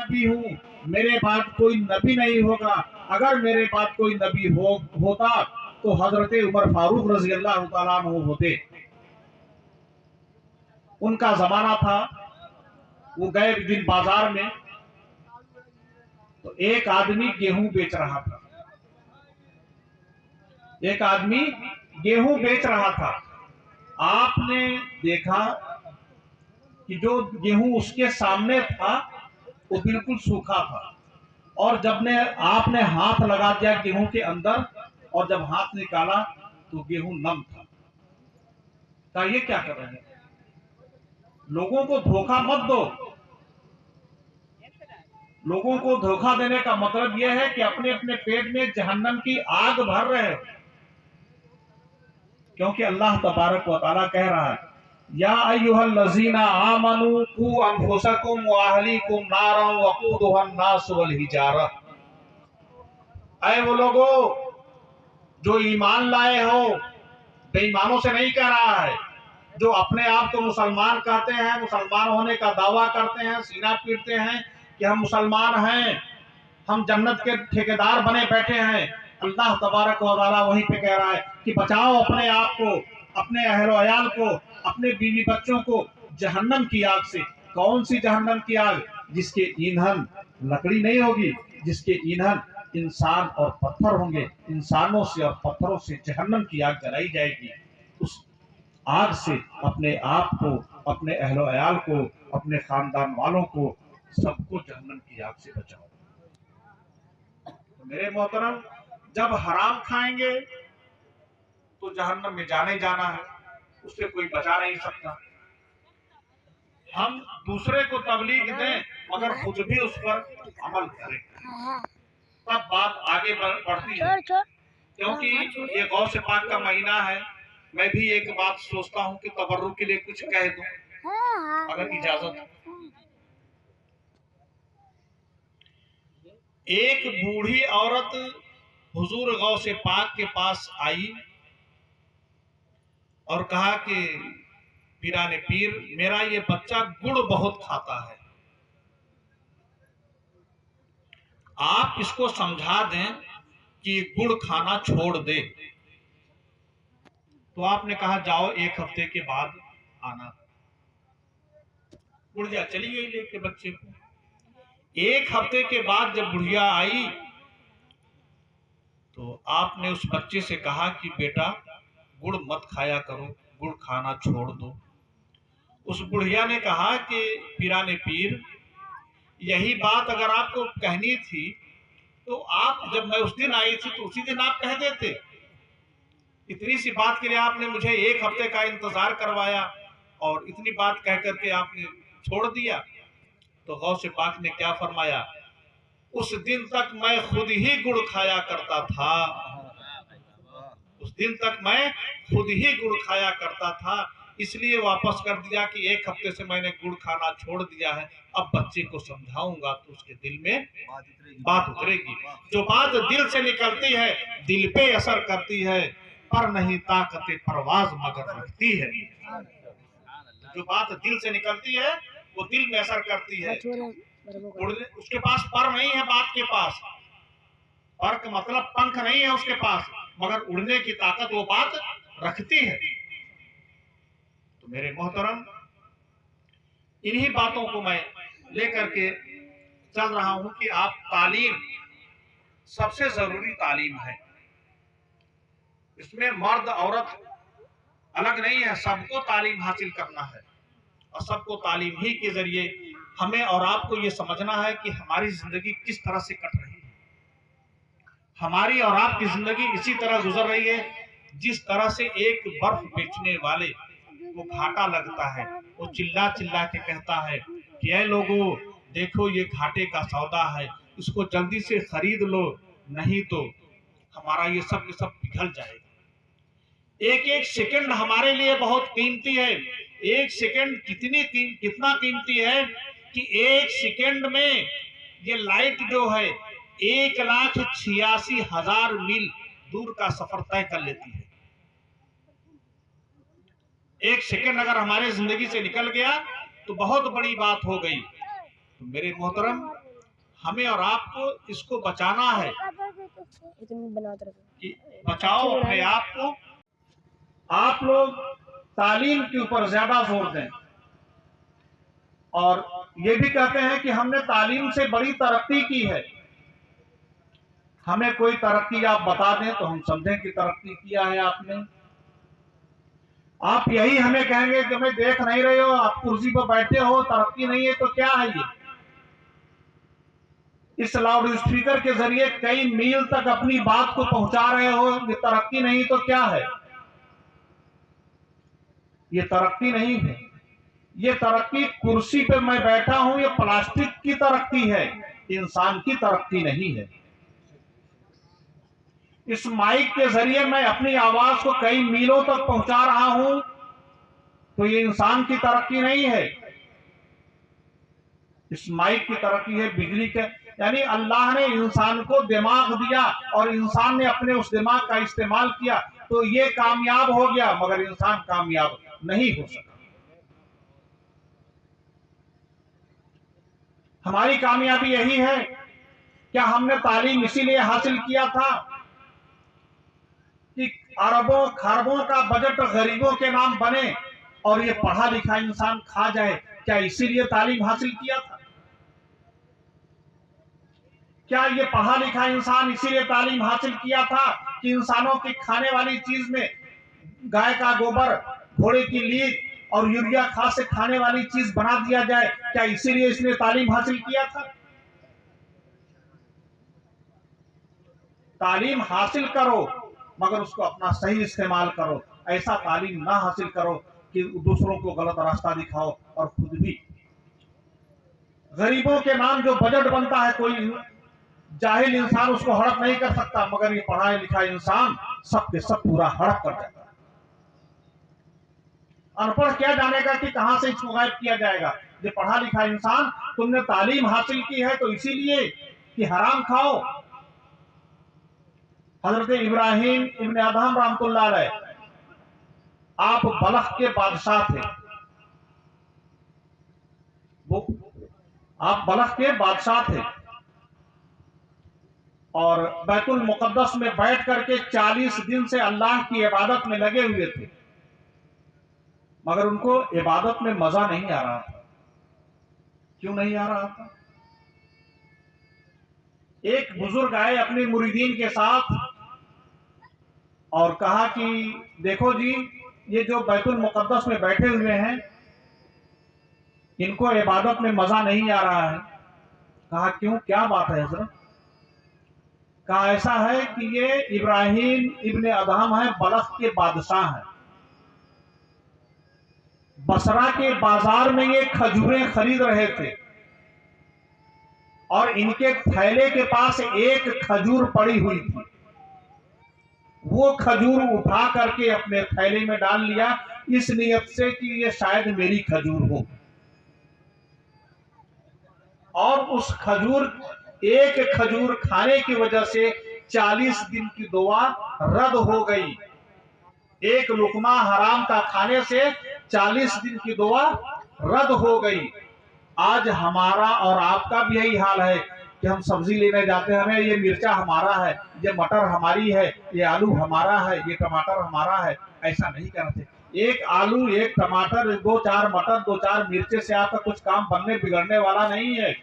नबी हूँ, मेरे बाद कोई नबी नहीं होगा। अगर मेरे बाद कोई नबी होता तो हजरत उमर फारूक रजी अल्लाह तआला अन्हु होते। उनका जमाना था। वो गए एक दिन बाजार में, तो एक आदमी गेहूं बेच रहा था। एक आदमी गेहूं बेच रहा था। आपने देखा कि जो गेहूं उसके सामने था वो बिल्कुल सूखा था, और आपने हाथ लगा दिया गेहूं के अंदर, और जब हाथ निकाला तो गेहूं नम था। क्या ये क्या कर रहे हैं? लोगों को धोखा मत दो। लोगों को धोखा देने का मतलब यह है कि अपने अपने पेट में जहन्नम की आग भर रहे हो। क्योंकि अल्लाह तबारक व तआला कह रहा है, या अय्युहल्लज़ीना आमनू कू अनफुसकुम व अहलीकुम नारन वक़ूदुहन नास वल हिजारा। ऐ वो लोगो जो ईमान लाए हो, बेईमानों से नहीं कह रहा है, जो अपने आप को मुसलमान कहते हैं, मुसलमान होने का दावा करते हैं, सीना पीटते हैं कि हम मुसलमान हैं, हम जन्नत के ठेकेदार बने बैठे हैं। अल्लाह तबारक व तआला वहीं पे कह रहा है कि बचाओ अपने आप को, अपने अहलो अयाल को, अपने बीवी बच्चों को जहन्नम की आग से। कौन सी जहन्नम की आग? जिसके ईंधन लकड़ी नहीं होगी, जिसके ईंधन इंसान और पत्थर होंगे। इंसानों से और पत्थरों से जहन्नम की आग जलाई जाएगी। उस आग से अपने आप को, अपने अहलो अयाल को, अपने खानदान वालों को, सबको जहन्नम की आग से बचाओ। तो मेरे मोहतरम, जब हराम खाएंगे तो जहन्नम में जाने जाना है, उससे कोई बचा नहीं सकता। हम दूसरे को तबलीग दें मगर खुद भी उस पर अमल करें, तब बात आगे बढ़ती है। क्योंकि ये गौ से पाक का महीना है। मैं भी एक बात सोचता हूँ कि तबर्रुक के लिए कुछ कह दूं, अगर इजाजत हो। एक बूढ़ी औरत हुजूर गौ से पाक के पास आई और कहा कि पीराने पीर, मेरा ये बच्चा गुड़ बहुत खाता है, आप इसको समझा दें कि गुड़ खाना छोड़ दे। तो आपने कहा जाओ 1 हफ्ते के बाद आना। बुढ़िया चली गई लेके बच्चे को। 1 हफ्ते के बाद जब बुढ़िया आई तो आपने उस बच्चे से कहा कि बेटा गुड़ मत खाया करो, गुड़ खाना छोड़ दो। उस बुढ़िया ने कहा कि पीराने पीर, यही बात अगर आपको कहनी थी तो आप, जब मैं उस दिन आई थी तो उसी दिन आप कह देते। इतनी सी बात के लिए आपने मुझे 1 हफ्ते का इंतजार करवाया और इतनी बात कह करके आपने छोड़ दिया। तो गौसे पाक ने क्या फरमाया, उस दिन तक मैं खुद ही गुड़ खाया करता था, उस दिन तक मैं खुद ही गुड़ खाया करता था, इसलिए वापस कर दिया कि 1 हफ्ते से मैंने गुड़ खाना छोड़ दिया है। अब बच्चे को समझाऊंगा तो उसके दिल में बात उतरेगी। जो बात दिल से निकलती है दिल पे असर करती है, पर नहीं ताकत परवाज मगर रखती है। जो बात दिल से निकलती है वो दिल में असर करती है। उसके पास पर नहीं है, बात के पास पर का मतलब पंख नहीं है उसके पास, मगर उड़ने की ताकत वो बात रखती है। तो मेरे मोहतरम, इन्हीं बातों को मैं लेकर के चल रहा हूं कि आप तालीम, सबसे जरूरी तालीम है। इसमें मर्द औरत अलग नहीं है, सबको तालीम हासिल करना है। और सबको तालीम ही के जरिए हमें और आपको ये समझना है कि हमारी जिंदगी किस तरह से कट रही है। हमारी और आपकी जिंदगी इसी तरह गुजर रही है जिस तरह से एक बर्फ बेचने वाले को घाटा लगता है, वो चिल्ला चिल्ला के कहता है कि ऐ लोगों देखो ये घाटे का सौदा है, इसको जल्दी से खरीद लो, नहीं तो हमारा ये सब के सब पिघल जाएगा। एक एक सेकंड हमारे लिए बहुत कीमती है। एक सेकंड कितना कीमती है कि 1 सेकंड में ये लाइट जो है 1,86,000 मील दूर का सफर तय कर लेती है। 1 सेकंड अगर हमारे जिंदगी से निकल गया तो बहुत बड़ी बात हो गई। तो मेरे मोहतरम, हमें और आपको इसको बचाना है कि बचाओ अपने आप को। आप लोग तालीम के ऊपर ज्यादा जोर दें और ये भी कहते हैं कि हमने तालीम से बड़ी तरक्की की है। हमें कोई तरक्की आप बता दें तो हम समझें कि तरक्की किया है आपने। आप यही हमें कहेंगे कि हमें देख नहीं रहे हो, आप कुर्सी पर बैठे हो, तरक्की नहीं है, तो क्या है ये? इस लाउड स्पीकर के जरिए कई मील तक अपनी बात को पहुंचा रहे हो, ये तरक्की नहीं तो क्या है? ये तरक्की नहीं है। ये तरक्की कुर्सी पे मैं बैठा हूं, ये प्लास्टिक की तरक्की है, इंसान की तरक्की नहीं है। इस माइक के जरिए मैं अपनी आवाज को कई मीलों तक पहुंचा रहा हूं, तो ये इंसान की तरक्की नहीं है। इस माइक की तरक्की है बिजली के, यानी अल्लाह ने इंसान को दिमाग दिया और इंसान ने अपने उस दिमाग का इस्तेमाल किया तो ये कामयाब हो गया, मगर इंसान कामयाब नहीं हो सका। हमारी कामयाबी यही है। क्या हमने तालीम इसीलिए हासिल किया था कि अरबों खरबों का बजट गरीबों के नाम बने और ये पढ़ा लिखा इंसान खा जाए? क्या इसीलिए तालीम हासिल किया था? क्या ये पढ़ा लिखा इंसान इसीलिए तालीम हासिल किया था कि इंसानों की खाने वाली चीज में गाय का गोबर, घोड़े की लीद और यूरिया खाद से खाने वाली चीज बना दिया जाए? क्या इसीलिए इसने तालीम हासिल किया था? तालीम हासिल करो मगर उसको अपना सही इस्तेमाल करो। ऐसा तालीम ना हासिल करो कि दूसरों को गलत रास्ता दिखाओ और खुद भी। गरीबों के नाम जो बजट बनता है, कोई जाहिल इंसान उसको हड़प नहीं कर सकता, मगर ये पढ़ा लिखा इंसान सबके सब पूरा हड़प कर जाता है। अनपढ़ क्या जानेगा कि कहां से इसको गायब किया जाएगा? ये पढ़ा लिखा इंसान, तुमने तालीम हासिल की है तो इसीलिए कि हराम खाओ। हजरत इब्राहिम इब्ने अदहम रहमतुल्लाह अलैह, आप बलख के बादशाह थे, वो आप बलख के बादशाह थे और बैतुल मुकद्दस में बैठ करके 40 दिन से अल्लाह की इबादत में लगे हुए थे, मगर उनको इबादत में मजा नहीं आ रहा था। क्यों नहीं आ रहा था? एक बुजुर्ग आए अपने मुरीदीन के साथ और कहा कि देखो जी, ये जो बैतुल मुकद्दस में बैठे हुए हैं, इनको इबादत में मजा नहीं आ रहा है। कहा क्यों, क्या बात है हजरत? कहा ऐसा है कि ये इब्राहिम इब्ने अदहम है, बलख के बादशाह हैं। बसरा के बाजार में ये खजूरें खरीद रहे थे और इनके थैले के पास एक खजूर पड़ी हुई थी। वो खजूर उठा करके अपने थैले में डाल लिया इस नियत से कि ये शायद मेरी खजूर हो, और उस एक खजूर खाने की वजह से 40 दिन की दुआ रद्द हो गई। एक लुकमा हराम का खाने से 40 दिन की दुआ रद्द हो गई। आज हमारा और आपका भी यही हाल है कि हम सब्जी लेने जाते हैं, हमें ये मिर्चा हमारा है, ये मटर हमारी है, ये आलू हमारा है, ये टमाटर हमारा है। ऐसा नहीं करते। एक आलू, एक टमाटर, 2-4 मटर, 2-4 मिर्चे से आपका कुछ काम बनने बिगड़ने वाला नहीं है।